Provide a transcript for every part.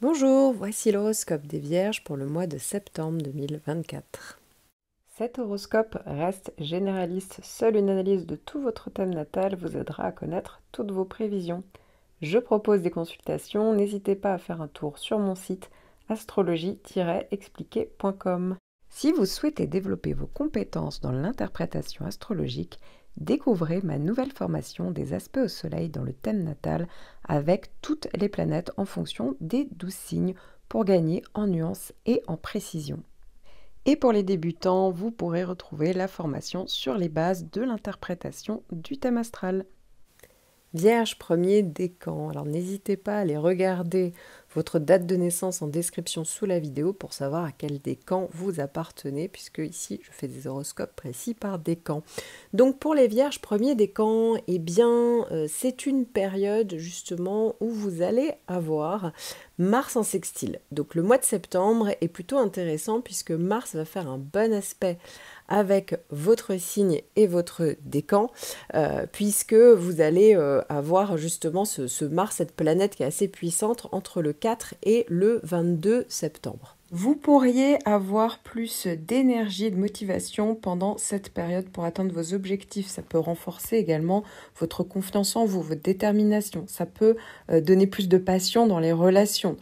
Bonjour, voici l'horoscope des Vierges pour le mois de septembre 2024. Cet horoscope reste généraliste, seule une analyse de tout votre thème natal vous aidera à connaître toutes vos prévisions. Je propose des consultations, n'hésitez pas à faire un tour sur mon site astrologie-expliqué.com. Si vous souhaitez développer vos compétences dans l'interprétation astrologique, découvrez ma nouvelle formation des aspects au soleil dans le thème natal avec toutes les planètes en fonction des 12 signes pour gagner en nuances et en précision. Et pour les débutants, vous pourrez retrouver la formation sur les bases de l'interprétation du thème astral. Vierge premier décan, alors n'hésitez pas à aller regarder votre date de naissance en description sous la vidéo pour savoir à quel décan vous appartenez, puisque ici je fais des horoscopes précis par décan. Donc pour les Vierges premier décan, eh bien c'est une période justement où vous allez avoir Mars en sextile. Donc le mois de septembre est plutôt intéressant puisque Mars va faire un bon aspect avec votre signe et votre décan, puisque vous allez avoir justement ce Mars, cette planète qui est assez puissante entre le 4 et le 22 septembre. Vous pourriez avoir plus d'énergie et de motivation pendant cette période pour atteindre vos objectifs. Ça peut renforcer également votre confiance en vous, votre détermination. Ça peut donner plus de passion dans les relations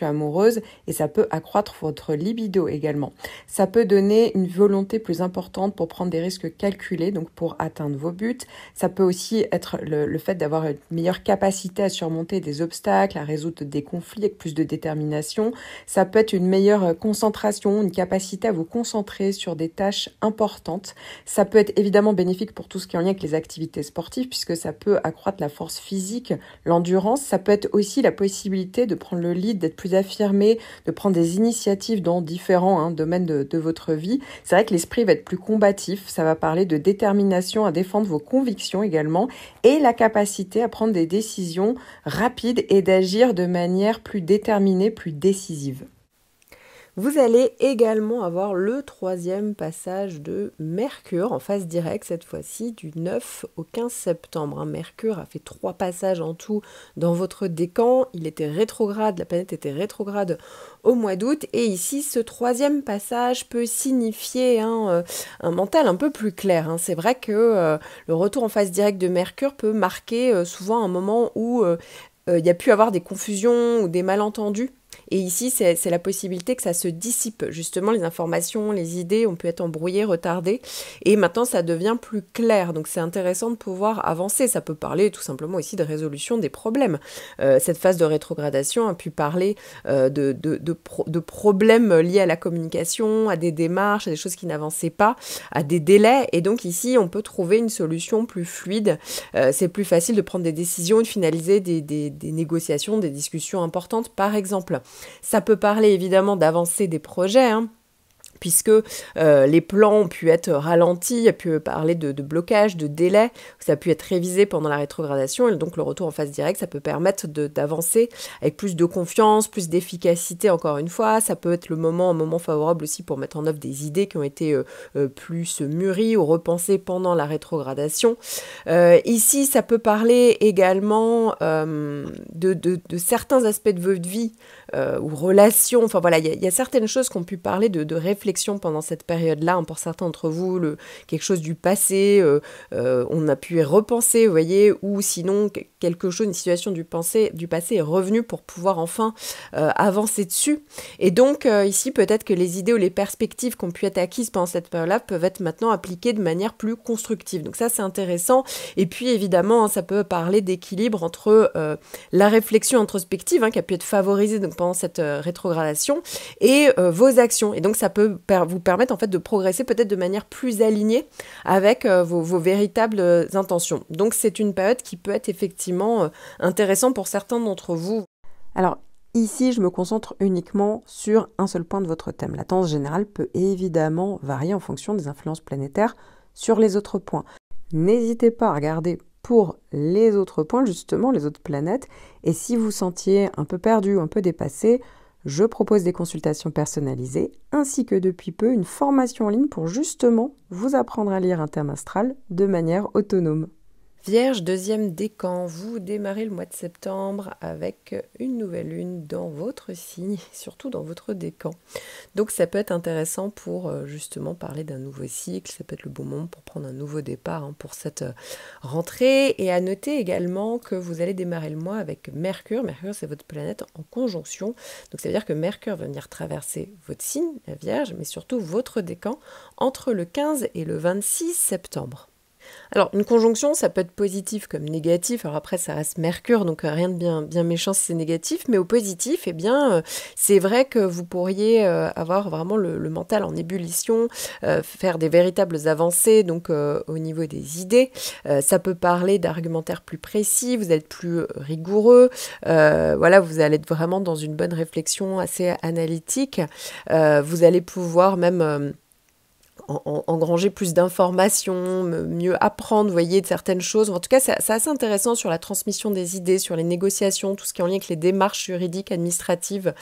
amoureuses, et ça peut accroître votre libido également. Ça peut donner une volonté plus importante pour prendre des risques calculés, donc pour atteindre vos buts. Ça peut aussi être le fait d'avoir une meilleure capacité à surmonter des obstacles, à résoudre des conflits avec plus de détermination. Ça peut être une meilleure concentration, une capacité à vous concentrer sur des tâches importantes. Ça peut être évidemment bénéfique pour tout ce qui est en lien avec les activités sportives, puisque ça peut accroître la force physique, l'endurance. Ça peut être aussi la possibilité de prendre le lead, d'être plus affirmé, de prendre des initiatives dans différents domaines de votre vie. C'est vrai que l'esprit va être plus combatif. Ça va parler de détermination à défendre vos convictions également, et la capacité à prendre des décisions rapides et d'agir de manière plus déterminée, plus décisive. Vous allez également avoir le troisième passage de Mercure en phase directe, cette fois-ci du 9 au 15 septembre. Mercure a fait 3 passages en tout dans votre décan. Il était rétrograde, la planète était rétrograde au mois d'août. Et ici, ce troisième passage peut signifier un mental un peu plus clair. C'est vrai que le retour en phase directe de Mercure peut marquer souvent un moment où il y a pu avoir des confusions ou des malentendus. Et ici, c'est la possibilité que ça se dissipe. Justement, les informations, les idées ont pu être embrouillées, retardées. Et maintenant, ça devient plus clair. Donc, c'est intéressant de pouvoir avancer. Ça peut parler tout simplement aussi de résolution des problèmes. Cette phase de rétrogradation a pu parler de problèmes liés à la communication, à des démarches, à des choses qui n'avançaient pas, à des délais. Et donc, ici, on peut trouver une solution plus fluide. C'est plus facile de prendre des décisions et de finaliser des négociations, des discussions importantes, par exemple. Ça peut parler évidemment d'avancer des projets, puisque les plans ont pu être ralentis, il y a pu parler de blocage, de délai, ça a pu être révisé pendant la rétrogradation, et donc le retour en phase directe, ça peut permettre d'avancer avec plus de confiance, plus d'efficacité encore une fois. Ça peut être un moment favorable aussi pour mettre en œuvre des idées qui ont été plus mûries ou repensées pendant la rétrogradation. Ici, ça peut parler également de certains aspects de votre vie ou relations, enfin voilà, il y a certaines choses qui ont pu parler de réflexion pendant cette période-là, pour certains d'entre vous, quelque chose du passé, on a pu y repenser, vous voyez, ou sinon quelque chose, une situation du passé est revenue pour pouvoir enfin avancer dessus. Et donc ici, peut-être que les idées ou les perspectives qui ont pu être acquises pendant cette période-là peuvent être maintenant appliquées de manière plus constructive. Donc ça, c'est intéressant. Et puis évidemment, ça peut parler d'équilibre entre la réflexion introspective qui a pu être favorisée donc, pendant cette rétrogradation et vos actions. Et donc ça peut vous permettre en fait de progresser peut-être de manière plus alignée avec vos véritables intentions. Donc c'est une période qui peut être effectivement intéressante pour certains d'entre vous. Alors ici, je me concentre uniquement sur un seul point de votre thème. La tendance générale peut évidemment varier en fonction des influences planétaires sur les autres points. N'hésitez pas à regarder pour les autres points, justement, les autres planètes. Et si vous sentiez un peu perdu ou un peu dépassé, je propose des consultations personnalisées, ainsi que depuis peu une formation en ligne pour justement vous apprendre à lire un thème astral de manière autonome. Vierge, deuxième décan, vous démarrez le mois de septembre avec une nouvelle lune dans votre signe, surtout dans votre décan. Donc ça peut être intéressant pour justement parler d'un nouveau cycle, ça peut être le bon moment pour prendre un nouveau départ pour cette rentrée. Et à noter également que vous allez démarrer le mois avec Mercure. Mercure, c'est votre planète en conjonction. Donc ça veut dire que Mercure va venir traverser votre signe, la Vierge, mais surtout votre décan, entre le 15 et le 26 septembre. Alors, une conjonction, ça peut être positif comme négatif. Alors après, ça reste Mercure, donc rien de bien méchant si c'est négatif. Mais au positif, eh bien, c'est vrai que vous pourriez avoir vraiment le mental en ébullition, faire des véritables avancées, donc au niveau des idées. Ça peut parler d'argumentaires plus précis, vous allez être plus rigoureux. Voilà, vous allez être vraiment dans une bonne réflexion assez analytique. Vous allez pouvoir même engranger plus d'informations, mieux apprendre, vous voyez, de certaines choses. En tout cas, c'est assez intéressant sur la transmission des idées, sur les négociations, tout ce qui est en lien avec les démarches juridiques, administratives,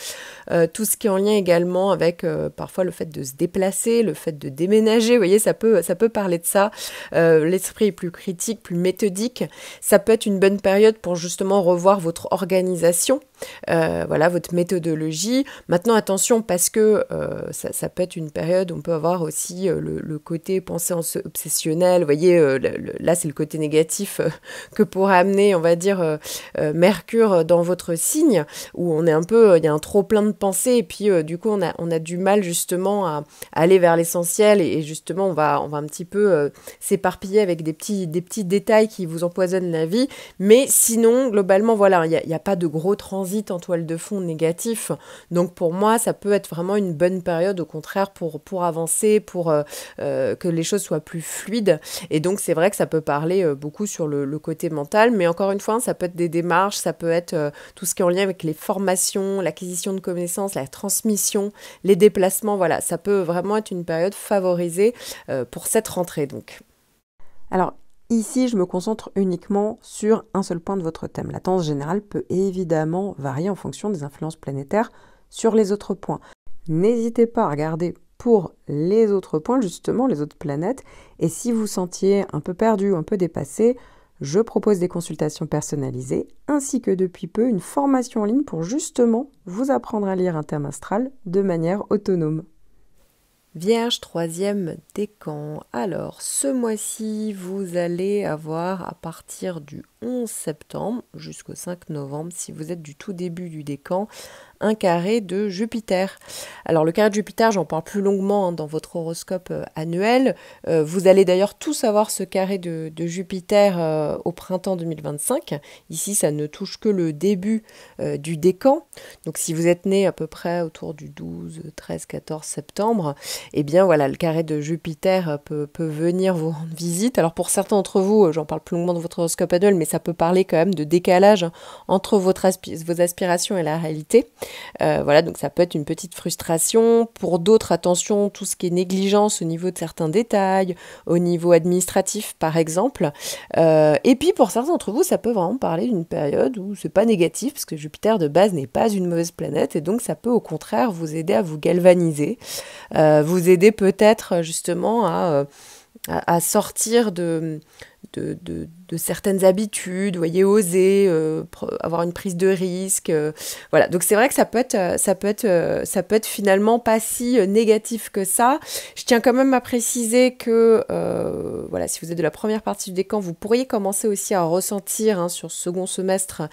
tout ce qui est en lien également avec parfois le fait de se déplacer, le fait de déménager, vous voyez, ça peut parler de ça. L'esprit est plus critique, plus méthodique. Ça peut être une bonne période pour justement revoir votre organisation, voilà, votre méthodologie. Maintenant, attention, parce que ça peut être une période où on peut avoir aussi le côté pensée obsessionnelle. Vous voyez, là, c'est le côté négatif que pourrait amener, on va dire, Mercure dans votre signe, où on est un peu, il y a un trop plein de pensées, et puis du coup, on a du mal justement à aller vers l'essentiel, et justement, on va un petit peu s'éparpiller avec des petits détails qui vous empoisonnent la vie. Mais sinon, globalement, voilà, il n'y a pas de gros transit en toile de fond négatif. Donc pour moi, ça peut être vraiment une bonne période, au contraire, pour avancer, pour que les choses soient plus fluides. Et donc c'est vrai que ça peut parler beaucoup sur le côté mental, mais encore une fois, ça peut être des démarches, ça peut être tout ce qui est en lien avec les formations, l'acquisition de connaissances, la transmission, les déplacements. Voilà, ça peut vraiment être une période favorisée pour cette rentrée donc. Alors, ici, je me concentre uniquement sur un seul point de votre thème. La tendance générale peut évidemment varier en fonction des influences planétaires sur les autres points. N'hésitez pas à regarder pour les autres points, justement, les autres planètes. Et si vous sentiez un peu perdu ou un peu dépassé, je propose des consultations personnalisées, ainsi que depuis peu une formation en ligne pour justement vous apprendre à lire un thème astral de manière autonome. Vierge, troisième décan. Alors, ce mois-ci, vous allez avoir à partir du 11 septembre jusqu'au 5 novembre, si vous êtes du tout début du décan, un carré de Jupiter. Alors le carré de Jupiter, j'en parle plus longuement dans votre horoscope annuel. Vous allez d'ailleurs tous avoir ce carré de Jupiter au printemps 2025. Ici, ça ne touche que le début du décan. Donc si vous êtes né à peu près autour du 12, 13, 14 septembre, eh bien voilà, le carré de Jupiter peut venir vous rendre visite. Alors pour certains d'entre vous, j'en parle plus longuement dans votre horoscope annuel, mais ça peut parler quand même de décalage entre vos aspirations et la réalité. Voilà, donc ça peut être une petite frustration. Pour d'autres, attention, tout ce qui est négligence au niveau de certains détails, au niveau administratif par exemple. Et puis pour certains d'entre vous, ça peut vraiment parler d'une période où c'est pas négatif, parce que Jupiter de base n'est pas une mauvaise planète, et donc ça peut au contraire vous aider à vous galvaniser, vous aider peut-être justement à sortir de certaines habitudes, vous voyez, oser, avoir une prise de risque. Voilà, donc c'est vrai que ça peut être finalement pas si négatif que ça. Je tiens quand même à préciser que, voilà, si vous êtes de la première partie du décan, vous pourriez commencer aussi à ressentir sur ce second semestre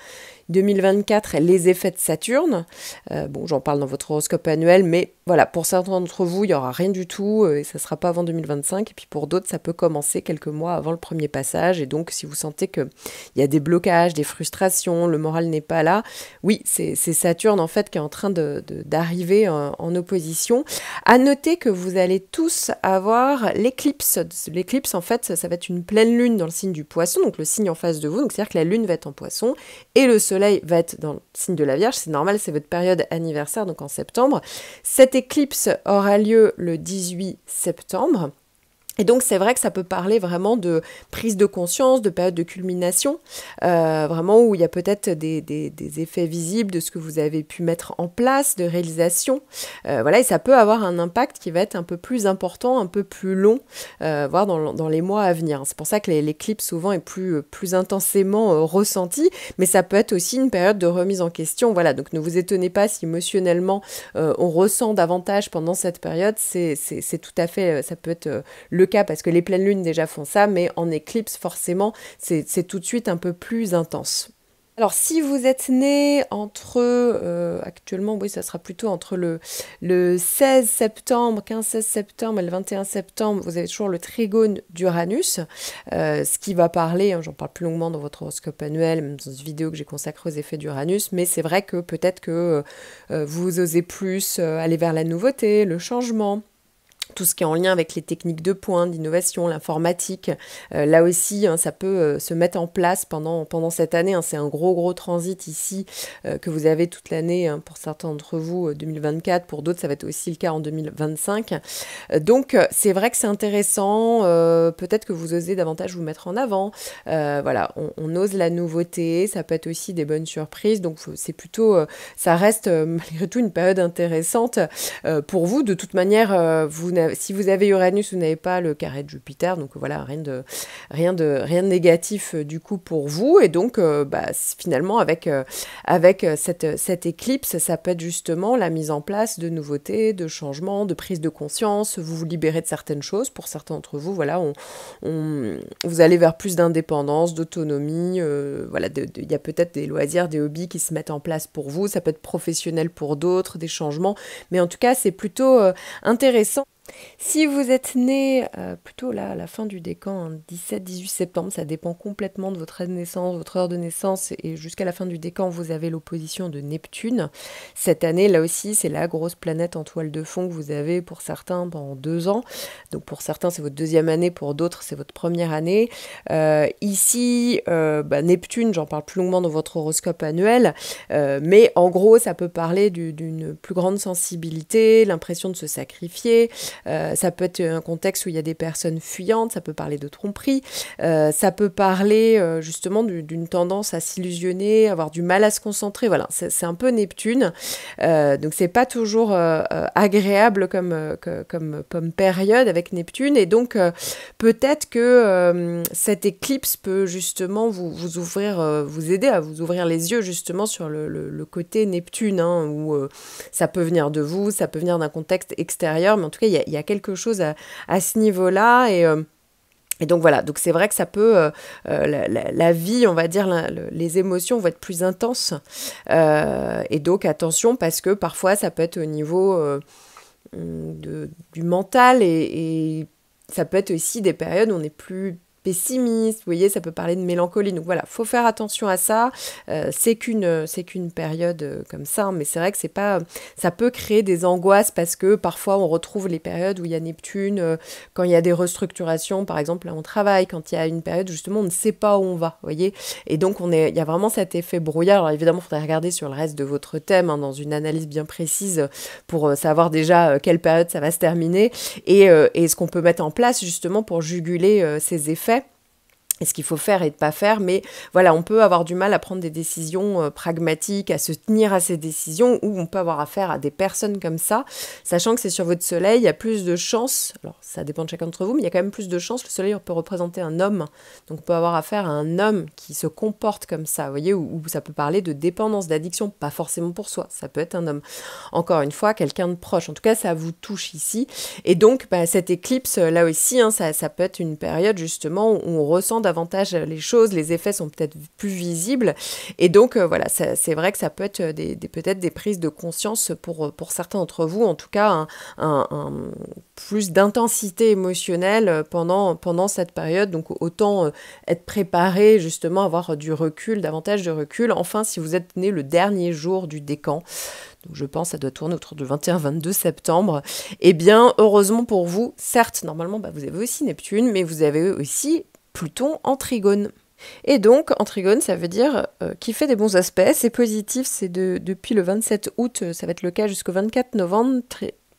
2024 les effets de Saturne. Bon, j'en parle dans votre horoscope annuel, mais voilà, pour certains d'entre vous, il n'y aura rien du tout, et ça ne sera pas avant 2025. Et puis pour d'autres, ça peut commencer quelques mois avant le premier passage. Et donc, si vous sentez qu'il y a des blocages, des frustrations, le moral n'est pas là, oui, c'est Saturne en fait qui est en train d'arriver en opposition. À noter que vous allez tous avoir l'éclipse. L'éclipse, en fait, ça va être une pleine lune dans le signe du Poisson, donc le signe en face de vous. Donc c'est-à-dire que la lune va être en Poisson et le Soleil va être dans le signe de la Vierge. C'est normal, c'est votre période anniversaire, donc en septembre. Cette éclipse aura lieu le 18 septembre. Et donc c'est vrai que ça peut parler vraiment de prise de conscience, de période de culmination, vraiment où il y a peut-être des effets visibles de ce que vous avez pu mettre en place, de réalisation. Voilà, et ça peut avoir un impact qui va être un peu plus important, un peu plus long, voire dans les mois à venir. C'est pour ça que l'éclipse souvent est plus intensément ressentie, mais ça peut être aussi une période de remise en question. Voilà, donc ne vous étonnez pas si émotionnellement on ressent davantage pendant cette période, c'est tout à fait, ça peut être le cas parce que les pleines lunes déjà font ça, mais en éclipse, forcément, c'est tout de suite un peu plus intense. Alors, si vous êtes né entre, actuellement, oui, ça sera plutôt entre le 16 septembre, 15-16 septembre et le 21 septembre, vous avez toujours le trigone d'Uranus, ce qui va parler, hein, j'en parle plus longuement dans votre horoscope annuel, même dans une vidéo que j'ai consacrée aux effets d'Uranus, mais c'est vrai que peut-être que vous osez plus aller vers la nouveauté, le changement, tout ce qui est en lien avec les techniques de pointe, d'innovation, l'informatique. Là aussi, hein, ça peut se mettre en place pendant cette année. Hein. C'est un gros transit ici que vous avez toute l'année, hein, pour certains d'entre vous, 2024. Pour d'autres, ça va être aussi le cas en 2025. Donc, c'est vrai que c'est intéressant. Peut-être que vous osez davantage vous mettre en avant. Voilà, on ose la nouveauté. Ça peut être aussi des bonnes surprises. Donc, c'est plutôt... ça reste malgré tout une période intéressante pour vous. De toute manière, si vous avez Uranus, vous n'avez pas le carré de Jupiter, donc voilà, rien de négatif du coup pour vous. Et donc, finalement, avec cette éclipse, ça peut être justement la mise en place de nouveautés, de changements, de prise de conscience. Vous vous libérez de certaines choses. Pour certains d'entre vous, voilà, vous allez vers plus d'indépendance, d'autonomie. Voilà, il y a peut-être des loisirs, des hobbies qui se mettent en place pour vous. Ça peut être professionnel pour d'autres, des changements. Mais en tout cas, c'est plutôt intéressant. Si vous êtes né plutôt là à la fin du décan, hein, 17-18 septembre, ça dépend complètement de votre année de naissance, votre heure de naissance, et jusqu'à la fin du décan, vous avez l'opposition de Neptune. Cette année, là aussi, c'est la grosse planète en toile de fond que vous avez pour certains pendant 2 ans. Donc pour certains, c'est votre deuxième année, pour d'autres, c'est votre première année. Ici, Neptune, j'en parle plus longuement dans votre horoscope annuel, mais en gros, ça peut parler d'une plus grande sensibilité, l'impression de se sacrifier. Ça peut être un contexte où il y a des personnes fuyantes, ça peut parler de tromperie, ça peut parler justement d'une tendance à s'illusionner, avoir du mal à se concentrer. Voilà, c'est un peu Neptune. Donc c'est pas toujours agréable comme période avec Neptune. Et donc peut-être que cette éclipse peut justement vous ouvrir, vous aider à vous ouvrir les yeux justement sur le côté Neptune, hein, où ça peut venir de vous, ça peut venir d'un contexte extérieur, mais en tout cas, il y a quelque chose à ce niveau-là. Et donc voilà, donc c'est vrai que ça peut, la vie, on va dire, les émotions vont être plus intenses. Et donc attention, parce que parfois, ça peut être au niveau du mental, et ça peut être aussi des périodes où on est plus pessimiste, vous voyez, ça peut parler de mélancolie. Donc voilà, faut faire attention à ça. C'est qu'une période comme ça, hein, mais c'est vrai que ça peut créer des angoisses parce que parfois on retrouve les périodes où il y a Neptune, quand il y a des restructurations, par exemple là on travaille, quand il y a une période où justement on ne sait pas où on va, vous voyez. Et donc il y a vraiment cet effet brouillard. Alors évidemment, il faudrait regarder sur le reste de votre thème, hein, dans une analyse bien précise pour savoir déjà quelle période ça va se terminer et ce qu'on peut mettre en place justement pour juguler ces effets. Et ce qu'il faut faire et ne pas faire, mais voilà, on peut avoir du mal à prendre des décisions pragmatiques, à se tenir à ces décisions, ou on peut avoir affaire à des personnes comme ça, sachant que c'est sur votre soleil, il y a plus de chances, alors ça dépend de chacun d'entre vous, mais il y a quand même plus de chances, le soleil peut représenter un homme, donc on peut avoir affaire à un homme qui se comporte comme ça, vous voyez, où ça peut parler de dépendance, d'addiction, pas forcément pour soi, ça peut être un homme. Encore une fois, quelqu'un de proche, en tout cas ça vous touche ici, et donc cette éclipse, là aussi, hein, ça peut être une période justement où on ressent davantage les choses, les effets sont peut-être plus visibles, et donc voilà, c'est vrai que ça peut être peut-être des prises de conscience pour certains d'entre vous, en tout cas un plus d'intensité émotionnelle pendant cette période, donc autant être préparé justement, avoir du recul, davantage de recul. Enfin, si vous êtes né le dernier jour du décan, donc je pense que ça doit tourner autour du 21-22 septembre, eh bien heureusement pour vous, certes normalement vous avez aussi Neptune, mais vous avez aussi Pluton en trigone. Et donc, en trigone, ça veut dire qu'il fait des bons aspects, c'est positif, c'est depuis le 27 août, ça va être le cas jusqu'au 24 novembre,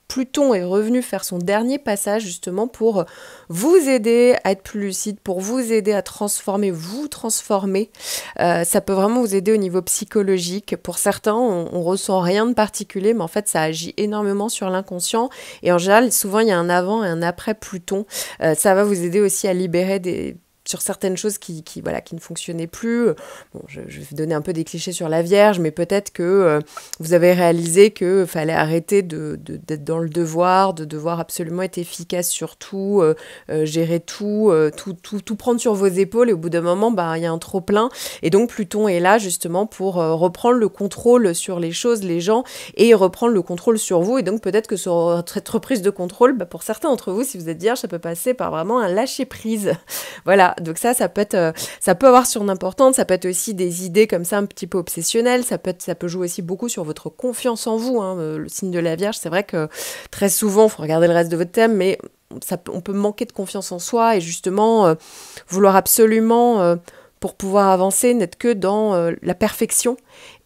Pluton est revenu faire son dernier passage justement pour vous aider à être plus lucide, pour vous aider à vous transformer. Ça peut vraiment vous aider au niveau psychologique. Pour certains, on ressent rien de particulier, mais en fait, ça agit énormément sur l'inconscient. Et en général, souvent, il y a un avant et un après Pluton. Ça va vous aider aussi à libérer sur certaines choses qui ne fonctionnaient plus. Bon, je vais donner un peu des clichés sur la Vierge, mais peut-être que vous avez réalisé qu'il fallait arrêter d'être dans le devoir, de devoir absolument être efficace sur tout, gérer tout prendre sur vos épaules, et au bout d'un moment, il y a un trop-plein. Et donc, Pluton est là justement pour reprendre le contrôle sur les choses, les gens, et reprendre le contrôle sur vous. Et donc, peut-être que sur cette reprise de contrôle, pour certains d'entre vous, si vous êtes Vierge, ça peut passer par vraiment un lâcher-prise. Voilà. Donc ça peut avoir son importance, ça peut être aussi des idées comme ça un petit peu obsessionnelles, ça peut jouer aussi beaucoup sur votre confiance en vous, hein. Le signe de la Vierge, c'est vrai que très souvent, il faut regarder le reste de votre thème, mais on peut manquer de confiance en soi et justement vouloir absolument, pour pouvoir avancer, n'être que dans la perfection.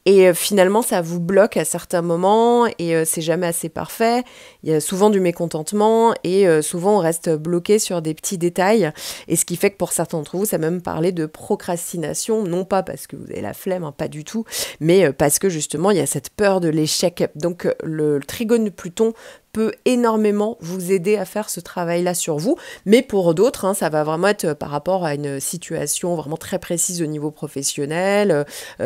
Et finalement, ça vous bloque à certains moments et c'est jamais assez parfait. Il y a souvent du mécontentement et souvent on reste bloqué sur des petits détails. Et ce qui fait que pour certains d'entre vous, ça même parler de procrastination, non pas parce que vous avez la flemme, hein, pas du tout, mais parce que justement, il y a cette peur de l'échec. Donc le trigone de Pluton peut énormément vous aider à faire ce travail-là sur vous. Mais pour d'autres, hein, ça va vraiment être par rapport à une situation vraiment très précise au niveau professionnel,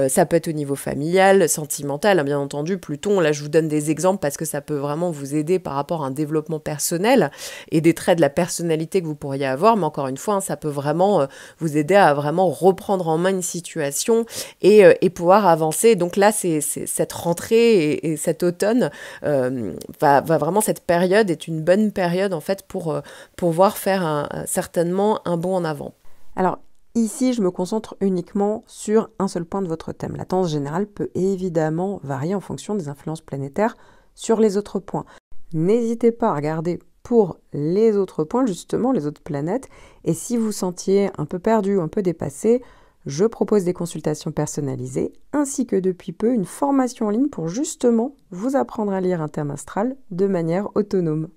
ça peut être au niveau familial, sentimental, hein, bien entendu. Pluton, là je vous donne des exemples parce que ça peut vraiment vous aider par rapport à un développement personnel et des traits de la personnalité que vous pourriez avoir. Mais encore une fois, hein, ça peut vraiment vous aider à vraiment reprendre en main une situation et pouvoir avancer. Donc là, c'est cette rentrée et cet automne va vraiment, cette période est une bonne période en fait pour pouvoir faire certainement un bond en avant. Alors ici, je me concentre uniquement sur un seul point de votre thème. La tendance générale peut évidemment varier en fonction des influences planétaires sur les autres points. N'hésitez pas à regarder pour les autres points, justement, les autres planètes. Et si vous vous sentiez un peu perdu ou un peu dépassé, je propose des consultations personnalisées, ainsi que depuis peu une formation en ligne pour justement vous apprendre à lire un thème astral de manière autonome.